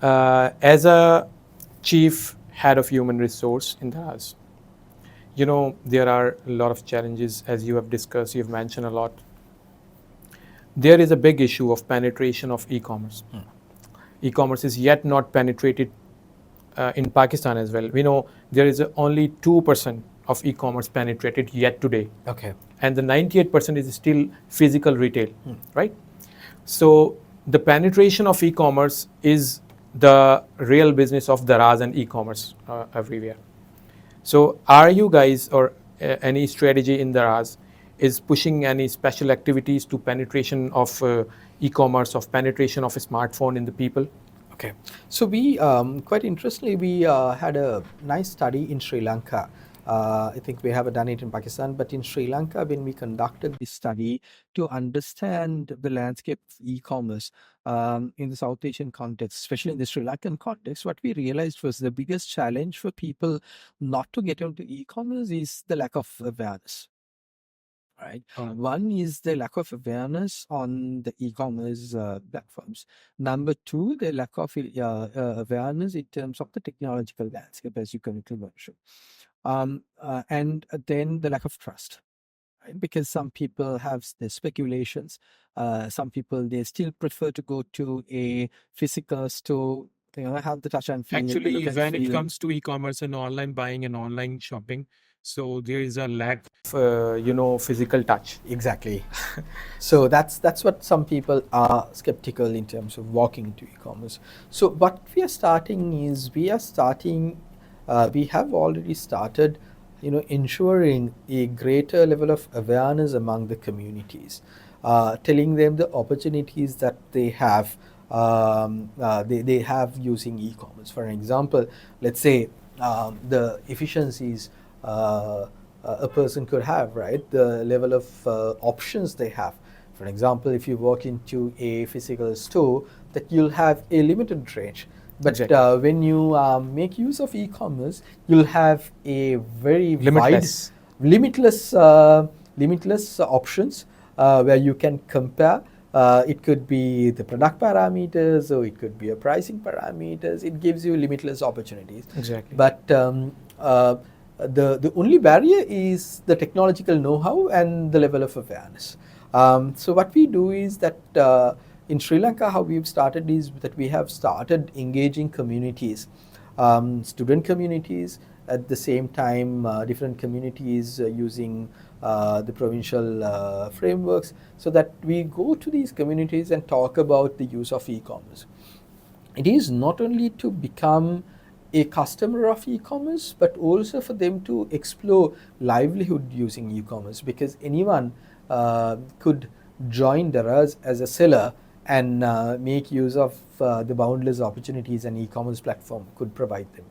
As a chief head of human resource in Daraz, there are a lot of challenges, as you have discussed, you have mentioned a lot. There is a big issue of penetration of e-commerce. E-commerce is yet not penetrated in Pakistan as well. We know there is only 2% of e-commerce penetrated yet today. Okay. And the 98% is still physical retail, right? So the penetration of e-commerce is the real business of Daraz and e-commerce everywhere. So are you guys or any strategy in Daraz is pushing any special activities to penetration of e-commerce, of penetration of a smartphone in the people? Okay, so we quite interestingly we had a nice study in Sri Lanka. I think we haven't done it in Pakistan, but in Sri Lanka, when we conducted this study to understand the landscape of e-commerce in the South Asian context, especially in the Sri Lankan context, what we realized was the biggest challenge for people not to get into e-commerce is the lack of awareness. Right. One is the lack of awareness on the e-commerce platforms. Number two, the lack of awareness in terms of the technological landscape, as you correctly mentioned. And then the lack of trust, right? Because some people have the speculations. Some people, they still prefer to go to a physical store, have the touch and feel. Actually, when it comes to e-commerce and online buying and online shopping, so there is a lack of physical touch. Exactly. So that's what some people are skeptical in terms of walking into e-commerce. So what we are starting is we have already started, ensuring a greater level of awareness among the communities, telling them the opportunities that they have. They have using e-commerce. For example, let's say the efficiencies a person could have, right? The level of options they have. For example, if you walk into a physical store, that you'll have a limited range. But Exactly. when you make use of e-commerce, you'll have a very Limitless. limitless options where you can compare. It could be the product parameters, or it could be a pricing parameters. It gives you limitless opportunities. Exactly. But the only barrier is the technological know-how and the level of awareness. So what we do is that in Sri Lanka, how we've started is that we have started engaging communities, student communities, at the same time different communities using the provincial frameworks, so that we go to these communities and talk about the use of e-commerce. It is not only to become a customer of e-commerce, but also for them to explore livelihood using e-commerce, because anyone could join Daraz as a seller and make use of the boundless opportunities an e-commerce platform could provide them.